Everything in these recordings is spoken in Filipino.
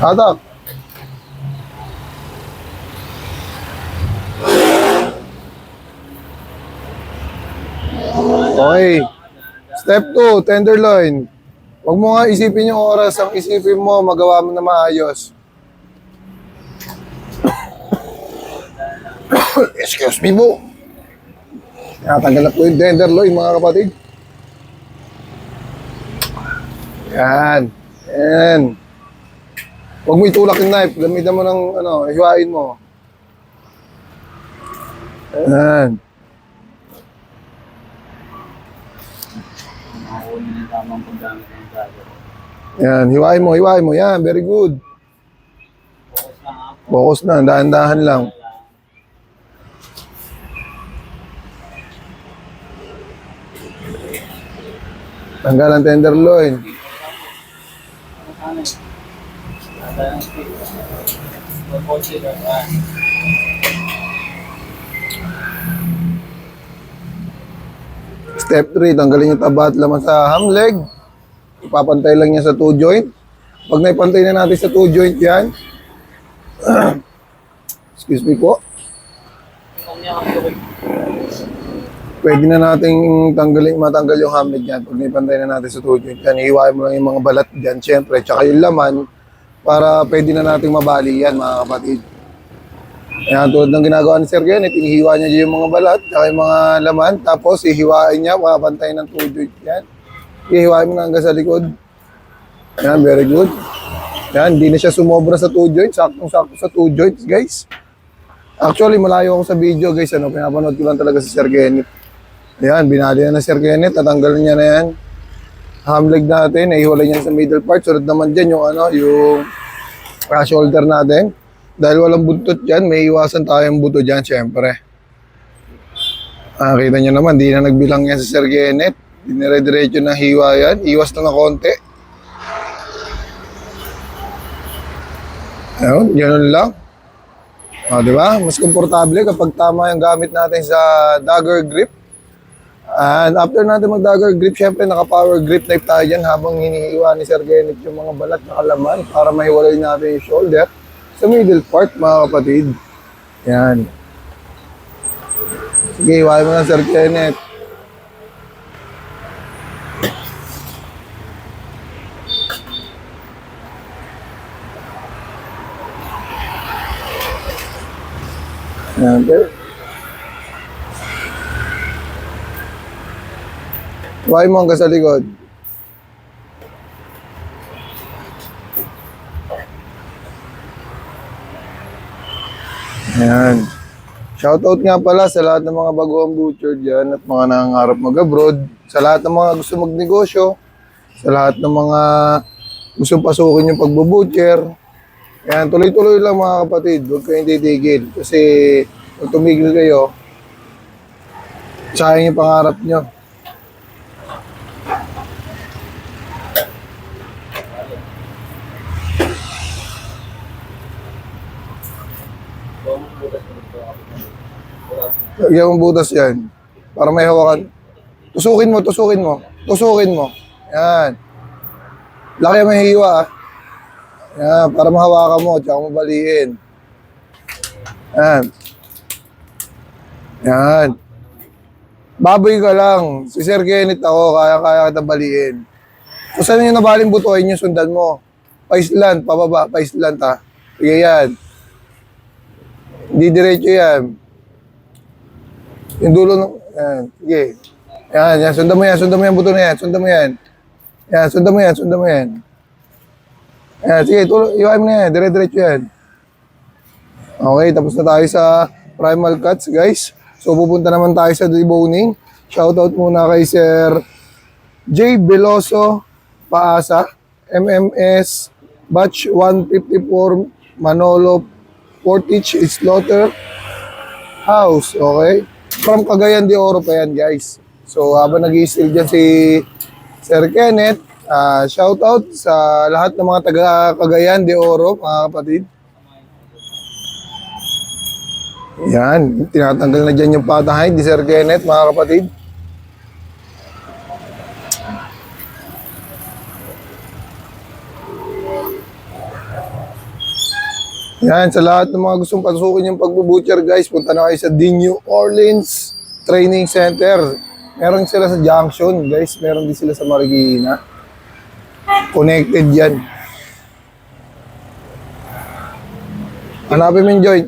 Atak. Okay. Step 2, tenderloin. Huwag mo nga isipin yung oras. Ang isipin mo, magawa mo na maayos. Excuse me po. Natanggal na po yung tenderloin, mga kapatid. Yan. Yan. Huwag mo itulak yung knife. Gamitan mo ng, hiwain mo. Yan. Yan, hiwain mo. Yan, very good. Focus na, dahan-dahan lang. Tanggal ang tenderloin. Step 3, tanggalin yung taba at laman sa ham leg. Ipapantay lang niya sa 2 joint. Pag naipantay na natin sa 2 joint yan, excuse me po, pwede na nating matanggal yung ham leg yan. Pag naipantay na natin sa 2 joint yan, ihiwain mo lang yung mga balat dyan, syempre, tsaka yung laman, para pwede na nating mabali yan, mga kapatid. Ayan, tulad ng ginagawa ni Sir Kenneth, inihiwa niya yung mga balat, tsaka yung mga laman, tapos ihiwain niya, makapantay ng 2 joint yan. Ihiwain mo na hanggang sa likod. Ayan, very good. Ayan, hindi na siya sumobra sa 2 joints, saktong-sakto sa 2 joints, guys. Actually, malayo ako sa video, guys, pinapanood ko lang talaga si Sir Kenneth. Ayan, binali na Sir Kenneth, tatanggalin niya na yan. Ham leg natin, ihiwalay niya sa middle part, sunod naman dyan yung, yung shoulder natin. Dahil walang buntot dyan, may iwasan tayong buto dyan, syempre. Kita nyo naman, di na nagbilang yan si Sir Kenneth. Dinire-diretso na hiwa yan. Iwas na konti. Ayun, ganoon lang. Diba? Mas komportable kapag tama yung gamit natin sa dagger grip. And after natin mag-dagger grip, syempre naka-power grip knife tayo dyan habang hinihiwa ni Sir Kenneth yung mga balat na kalaman para mahiwalay natin yung shoulder sa middle part, mga kapatid. Yan. Sige, hiwain mo na, Sir Kenneth. Yan, okay. Hiwain mo hanggang sa likod. Ayan. Shoutout nga pala sa lahat ng mga baguhang butcher dyan at mga nangangarap mag-abroad, sa lahat ng mga gusto magnegosyo, sa lahat ng mga gusto pasukin yung pagbo-butcher. Ayan, tuloy-tuloy lang mga kapatid, huwag kayong titigil. Kasi kung tumigil kayo, sayang yung pangarap nyo. Lagyan mong butas yan. Para may hawakan. Tusukin mo. Yan. Laki ang mahihiwa ah. Yan, para mahawakan mo, tsaka mabaliin. Yan. Yan. Baboy ka lang. Si Sir Kenneth ako, kaya kita baliin. Kung saan yung nabaling butuin yung sundan mo. Paislant, pababa, paislant ha. Sige yan. Hindi diretso yan. Yung dulo ng... Yan, sige. Yan, sundan mo yung buto na yan. Sundan mo yan. Yan, sundan mo yan. Yan, sige, iwain mo na yan. Dire-diretso yan. Okay, tapos na tayo sa primal cuts, guys. So, pupunta naman tayo sa deboning. Shoutout muna kay Sir J. Veloso Paasa, MMS, Batch 154, Manolo, Portage, Slaughter House, okay? From Cagayan de Oro pa yan, guys. So, habang nag-i-steal dyan si Sir Kenneth, shoutout sa lahat ng mga taga Cagayan de Oro, mga kapatid. Yan, tinatanggal na dyan yung patahay ni Sir Kenneth, mga kapatid. Yan, sa lahat ng mga gustong pasukin yung pagbubutcher guys, punta na kayo sa The New Orleans Training Center. Meron sila sa Junction guys, meron din sila sa Marikina. Connected yan. Hanapin mo yung joint.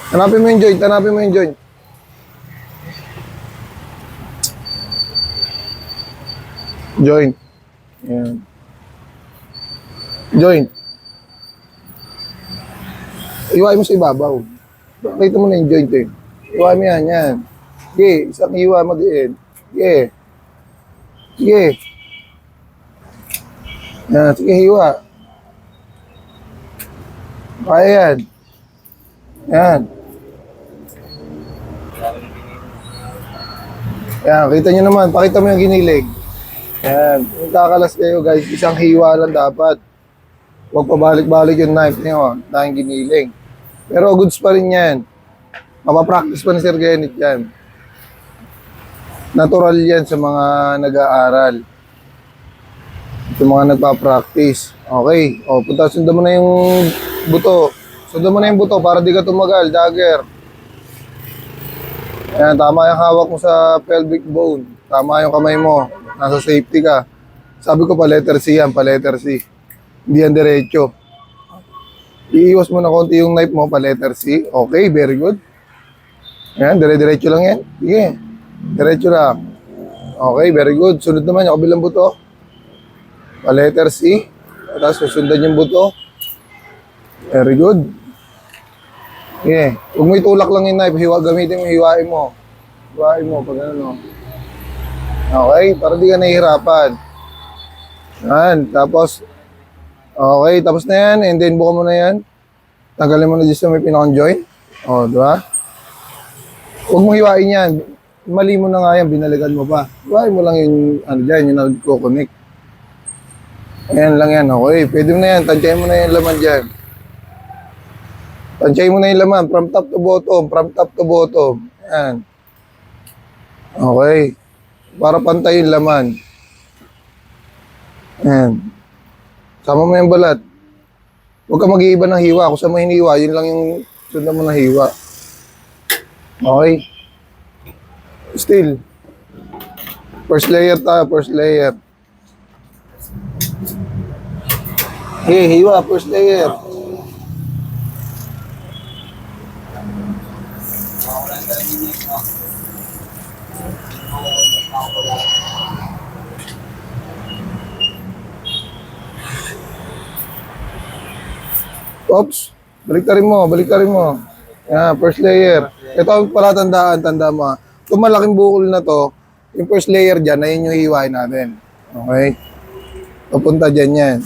Hanapin mo yung joint, hanapin mo yung joint. Joint. Yan. Joint. Iwain mo sa ibabaw. Pakita mo na yung joint eh. Iwain mo yan, yan. Sige, isang iwa mo din. Sige. Sige. Yan, sige, hiwa. Kaya yan. Yan. Yan, kita nyo naman. Pakita mo yung ginilig. Yan. Kung kakalas kayo guys, isang hiwa lang dapat. Huwag pabalik-balik yung knife nyo. Dahil giniling. Pero goods pa rin yan. Mapapractice pa ni Sir Kenneth yan. Natural yan sa mga nag-aaral. Sa mga nagpa-practice. Okay. O, punta, sundan mo na yung buto. Sundan mo na yung buto para di ka tumagal. Dagger. Ayan, tama yung hawak mo sa pelvic bone. Tama yung kamay mo. Nasa safety ka. Sabi ko pa letter C yan, pa letter C. Hindi yan diretso. Iiwas mo na konti yung knife mo, pa letter C. Okay, very good. Ayan, dire-diretso lang yan. Sige, diretso lang. Okay, very good. Sunod naman yung kabilang buto. Pa letter C. Tapos susundan yung buto. Very good. Sige, huwag mo itulak lang yung knife. Gamitin mo, hiwain mo. Hiwain mo, pag ano. Okay, para di ka nahihirapan. Yan, tapos okay, tapos na yan. And then, buka mo na yan. Tanggalin mo na dyan sa may pinakang joint. O, di ba? Huwag mong hiwain yan. Mali mo na nga yan, binalikan mo pa. Hiwain mo lang yung, ano dyan, yung nagko-connect. Ayan lang yan, okay. Pwede mo na yan, tansyahin mo na yung laman dyan. Tansyahin mo na yung laman, from top to bottom, from top to bottom. Ayan. Okay. Para pantay yung laman. Ayan. Sama mo yung balat. Huwag ka mag-iiba ng hiwa. Kung saan mo hiniwa, yun lang yung sundan mo na hiwa. Okay. Still. First layer tayo, first layer. Okay, hiwa, first layer. Oops, baliktarin mo, baliktarin mo. Yan, first layer. Ito ang pala tanda mo. Itong malaking bukol na to, yung first layer dyan, na yun yung hiwain natin. Okay? Papunta dyan yan.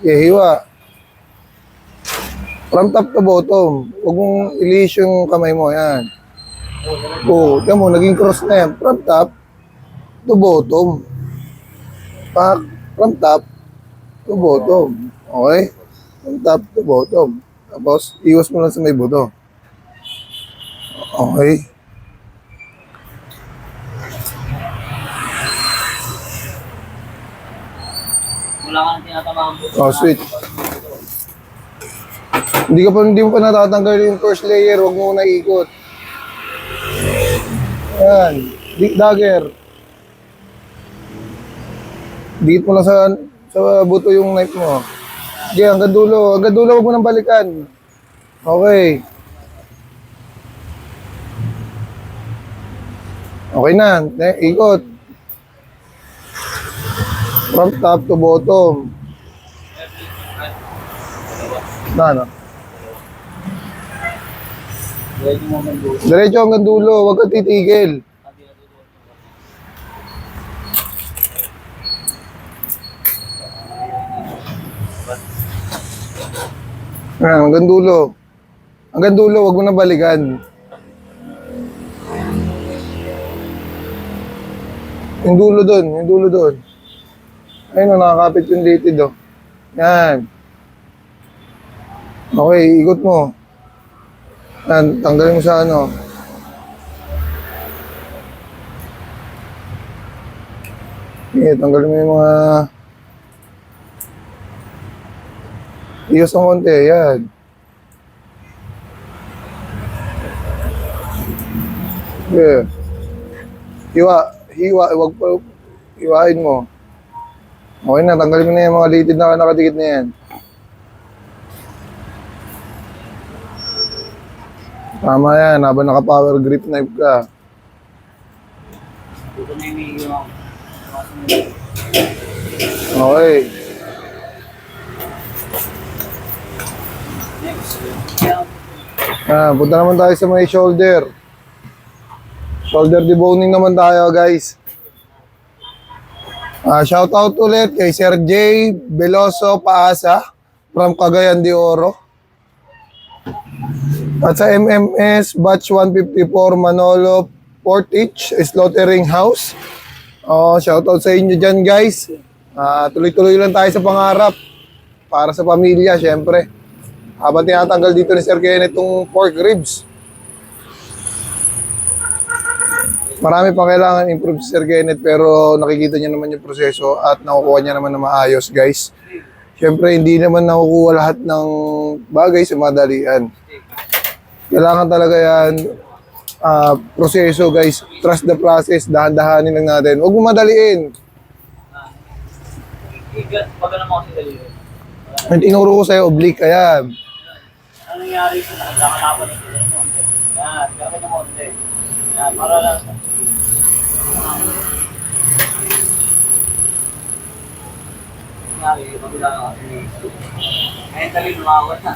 Okay, hiwa. From top to bottom. Huwag mong ilis yung kamay mo, yan. Oh, yan mo, naging cross na yan. From top to bottom. From top to bottom. Okay? From top to bottom. Tapos, iwas mo lang sa may buto. Okay. Wala kang tinatamaan buto. Oh, switch. Hindi mo pa natatanggal yung first layer. Huwag mo na ikot. Ayan. Dagger. Dikit mo lang sa buto yung knife mo. Okay, hanggang dulo. Hanggang dulo, huwag mo nang balikan. Okay. Okay na. Ikot. From top to bottom. Na. Diretso hanggang dulo. Huwag kang titigil. Hanggang dulo. Hanggang dulo, huwag mo na balikan. Yung dulo doon. Ayun o, nakakapit yung litid o. Yan. Okay, ikot mo. Yan, tanggalin mo sa ano. Okay, tanggalin mo yung mga... Iyos ng konti, yan. Yeah. Hiwa, wag pa, hiwain mo. Okay na, tanggalin mo na yung mga litid na nakadikit na yan. Tama yan, habang naka-power grip knife ka. Dito na yung Okay. next. Punta naman tayo sa may shoulder. Shoulder deboning naman tayo, guys. Shout out ulit kay Sir J. Veloso Paasa from Cagayan de Oro. At sa MMS Batch 154 Manolo Portage Slaughtering House. Shout out sa inyo dyan, guys. Tuloy-tuloy lang tayo sa pangarap para sa pamilya, syempre. Habang tinatanggal dito ni Sir Kenneth itong pork ribs. Marami pang kailangan improve si Sir Kenneth, pero nakikita niya naman yung proseso at nakukuha niya naman na maayos, guys. Siyempre, hindi naman nakukuha lahat ng bagay sa madalian. Kailangan talaga yan, proseso, guys. Trust the process, dahan-dahanin lang natin. Huwag mo madaliin. Pag ano mo kasi dalili. Ang tinuro ko sa'yo, oblique, ayan. Ano nangyari ko? Nakakalaban ng dalili mo. Yan, gagawin ng konti. Yan, para lang. Nangyari, magula na kasi. Ngayon dali lumawat na.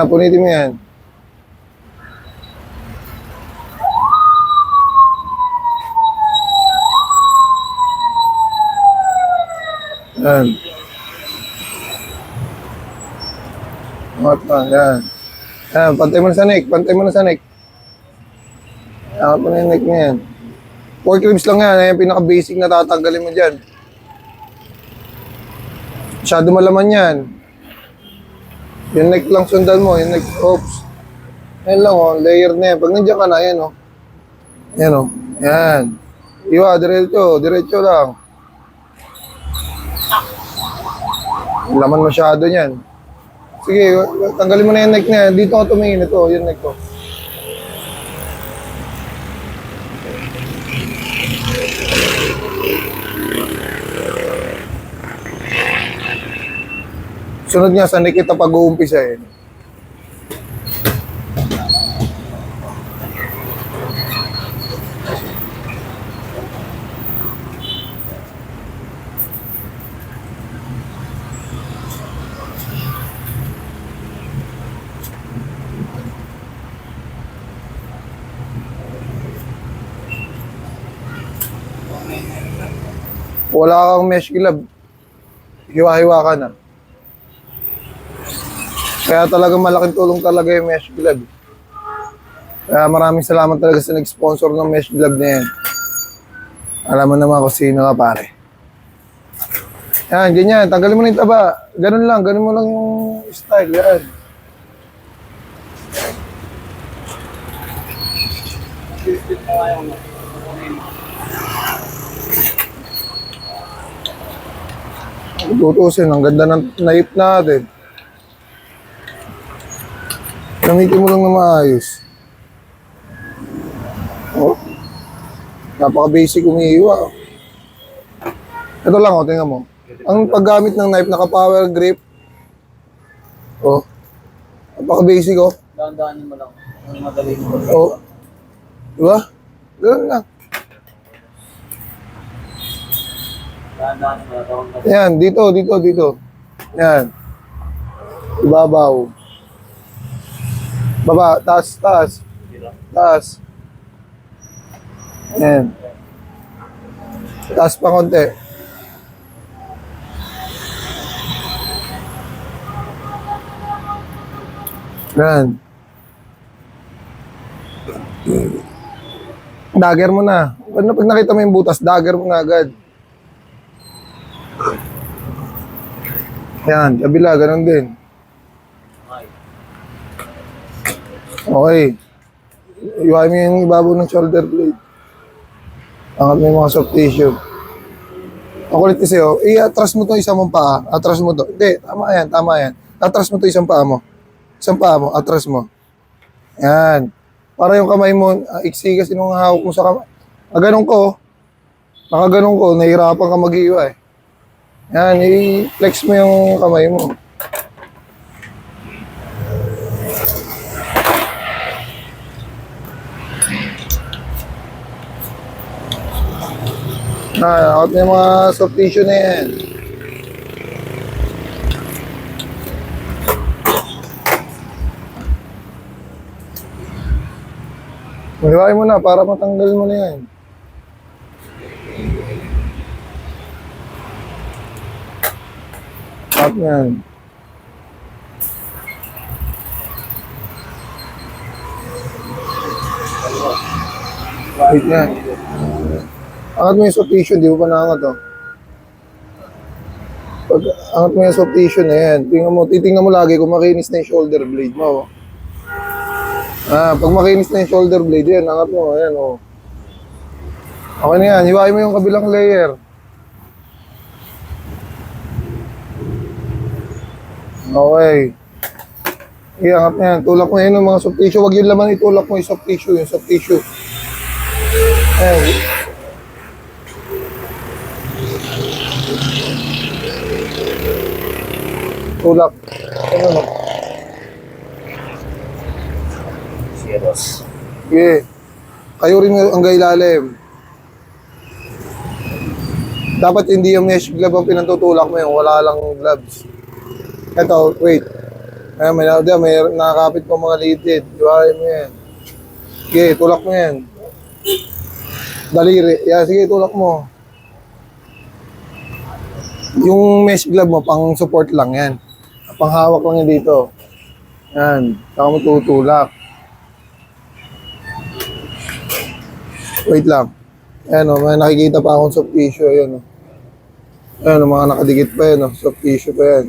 Punitin mo yan. Yan. Angat pa, yan. Yan, pantay mo na sa neck, pantay mo na sa neck. Angat mo na yung neck na yan. Pork ribs lang yan, yung pinaka-basic na tatanggalin mo dyan. Masyado malaman yan. Yung neck lang sundan mo, yung neck, oops. Yan lang oh, layer na yan. Pag nandiyan ka na, yan oh. Yan oh, yan. Iwa, diretso lang. Laman masyado niyan. Sige, tanggalin mo na yung neck na yan. Dito ako tumingin, ito, yung neck ko. Sunod nga sa neck kita pag-uumpisa eh. Wala kang mesh glove, hiwa-hiwa ka na. Kaya talagang malaking tulong talaga yung mesh glove. Kaya maraming salamat talaga sa nag-sponsor ng mesh glove na yan. Alam mo naman kung sino ka, pare. Yan, ganyan. Tanggalin mo na yung taba. Ganun mo lang yung style. Yan. Tutusin, ang ganda ng naip natin. Gamitin mo lang na maayos. Oh. Napaka-basic umiiwa. Ito lang, oh, tingnan mo. Ang paggamit ng knife, naka-power grip. Oh. Napaka-basic, oh. Dahan-dahanin mo lang. Ang madali mo. Oh. Diba? Ganun lang. Dahan-dahanin mo lang. Yan, dito. Yan. Ibabaw. Baba, taas. Yan. Taas pa konti. Yan. Dagger mo na. Pag nakita mo yung butas, dagger mo na agad. Yan, kabila, ganun din. Okay. Iwain mo yung ibabaw ng shoulder blade. Angat mo yung mga soft tissue. Ang kulit kasi, oh, i-atras mo to isa mong paa. Atras mo to. Hindi, tama yan. Atras mo to isang paa mo. Isang paa mo, atras mo. Yan. Para yung kamay mo, iksi kasi nung hawak mo sa kamay. Ganun ko, nakaganon ko, nahihirapan ka mag-iwa eh. Yan, i-flex mo yung kamay mo. Out na yung mga soft tissue na yan. Hiwain mo na para matanggal mo na yan. Out na yan. Wait na. Angat mo yung soft tissue, di mo pa naangat oh. Pag angat mo yung soft tissue na yan, titingnan mo lagi kung makinis na yung shoulder blade mo. Oh. Pag makinis na yung shoulder blade, yan, angat mo, ayan oh. Okay na yan, hiwain mo yung kabilang layer. Okay. Iangat na yan, tulak mo yan yung mga soft tissue, wag yung laman itulak mo yung soft tissue. Ayan. Tulak. Ano mo? Serious. Okay. Kayo rin ang gailalim. Dapat hindi yung mesh glove ang pinantutulak mo yung wala lang gloves. Ito, wait. Ayan, may nakakapit pa mga litid. Iwain mo yan. Okay, tulak mo yan. Daliri. Yan, sige, tulak mo. Yung mesh glove mo, pang support lang yan. Panghawak lang yan dito. Yan. Saka mo tutulak. Wait lang. Ayan o, may nakikita pa akong soft tissue. Ayan o. Ayan o, mga nakadikit pa yan o. Soft tissue pa yan.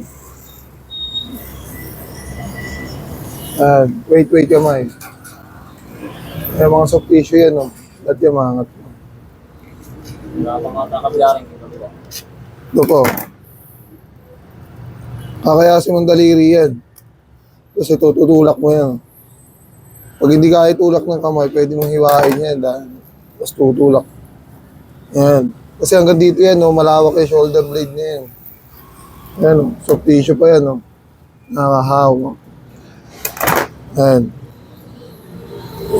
Ayan. Wait kamay. Ayan mga soft tissue yan o. At yung mga angat mo. Nakapangata kabila rin ito. Ito po. Kakayasin mong daliri yan. Kasi tutulak mo yan. Pag hindi kaya tulak ng kamay, pwede mong hiwain yan. Tapos tutulak. Yan. Kasi hanggang dito yan, no, malawak yung shoulder blade niya yan. Yan, no, soft tissue pa yan. No. Nakahawak. Yan.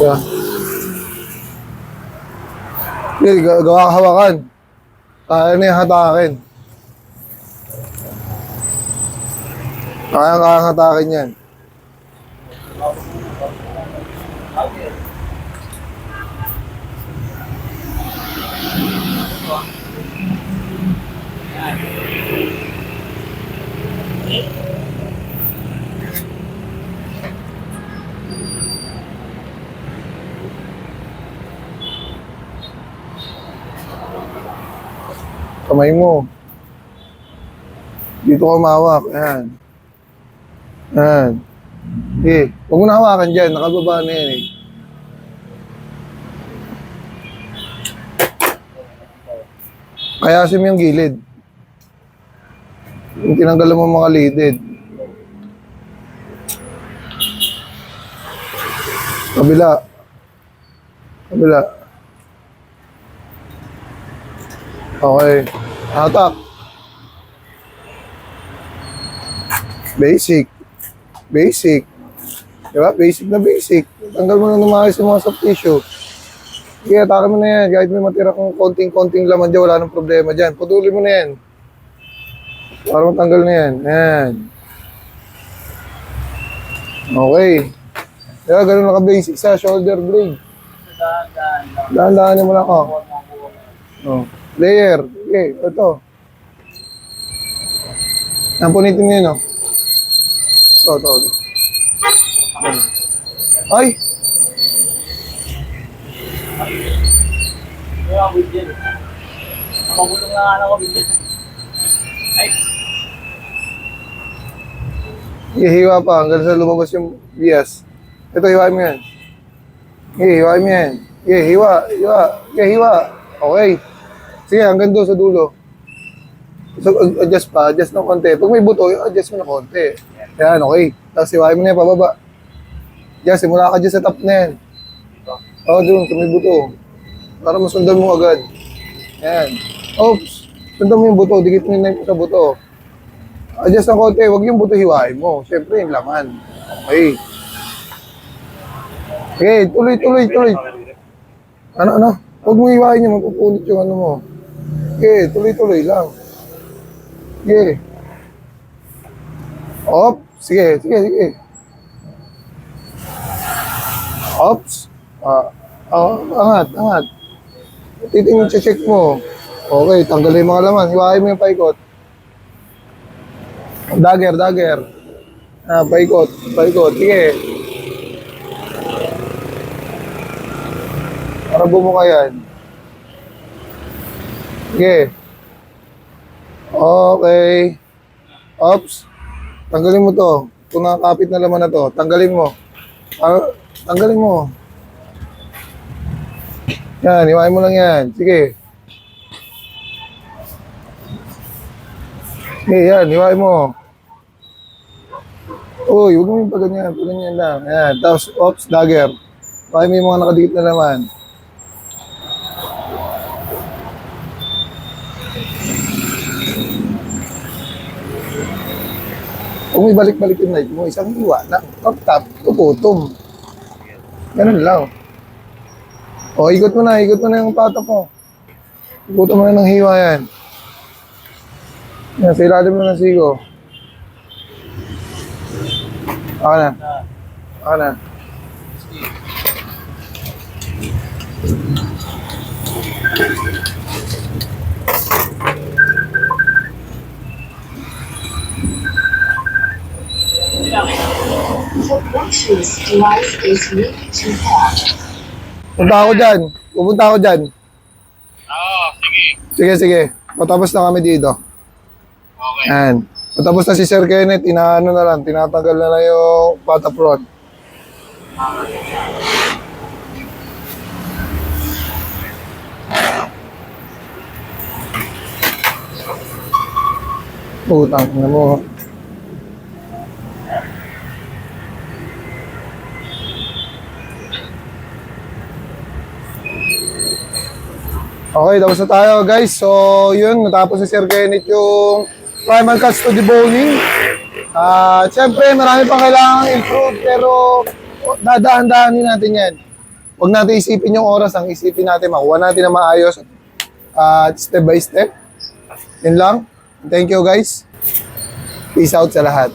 Yan. Yan, gawa kahawakan. Kaya na yung hatakin. Kaya hatakin yan. Kamay mo. Dito ka umawak. Ayan. Ayan. Eh, huwag mo na hawakan dyan. Nakababa na yan eh. Kayasin mo yung gilid. Yung tinanggalan mo mga lidid. Kabila. Kabila. Okay. Hatak. Basic. Basic. Diba? Basic na basic. Tanggal mo na namayos yung mga soft tissue. Sige, atake mo na yan. Kahit may matira kong konting-konting laman dyan, wala nang problema dyan. Putulin mo na yan. Para matanggal na yan. Yan. Okay. Diba, ganun na ka-basic sa shoulder blade. Dahan-dahanin mo lang ako. Oh. Layer. Okay, ito. Nampunitin mo yun, oh. Ito. Ay! Kaya ako dyan. Nakabulong na ako dyan. Ay! Ihiwa pa hanggang sa lumabas yung bias. Ito, hiwain mo yan. Hiwain mo yan. Hiwa. Okay. Sige, hanggang doon sa dulo. So, adjust ng konti. Pag may buto, adjust mo na konti. Yan, okay. Tapos iwain mo na yan, pababa. Yan, simula ka dyan sa top na yan. Oo, doon, sa may buto. Para masundan mo agad. Yan. Oops. Sundan mo yung buto, dikit mo yung knife sa buto. Adjust ng konti, huwag yung buto hiwain mo. Siyempre, yung laman. Okay. Okay, tuloy. Ano? Huwag mo hiwain niya, mapupunit yung ano mo. Okay, tuloy lang. Okay. Op, sige. Ops. Angat. Titingin, check mo. Okay, tanggalin yung mga laman. Hiwain mo yung paikot. Dagger. Paikot. Sige. Para bumuka yan. Sige. Okay. Ops. Tanggalin mo to. Kung nakakapit na laman na to, tanggalin mo. Tanggalin mo. Yan, hiwain mo lang yan. Sige. Sige, yan, hiwain mo. Uy, huwag mo yung paganyan. Paganyan lang. Yan. Tapos, ops, dagger. Hiwain mo yung mga nakadikit na laman. Kung may balik-balik yung knife mo, isang hiwa na. Tap, tuputom. Ganun lang. O, ikot mo na yung patok mo. Ikutan mo na ng hiwa yan. Yan, sa ilalim mo ng sigo. Ako na. The Bluetooth device is ready to pair. Pupunta ako dyan. Oo, sige. Sige. Patapos na kami dito. Okay. Yan. Patapos na si Sir Kenneth, tinatanggal na lang yung patapron. Utang na mo. Okay, tapos na tayo guys. So, yun, natapos si Sir Kenneth yung primal cuts to deboning. Siyempre, marami pang kailangan improve, pero dadaan-daanin natin yan. Huwag natin isipin yung oras, ang isipin natin, makuha natin na maayos at step by step. Yun lang. Thank you guys. Peace out sa lahat.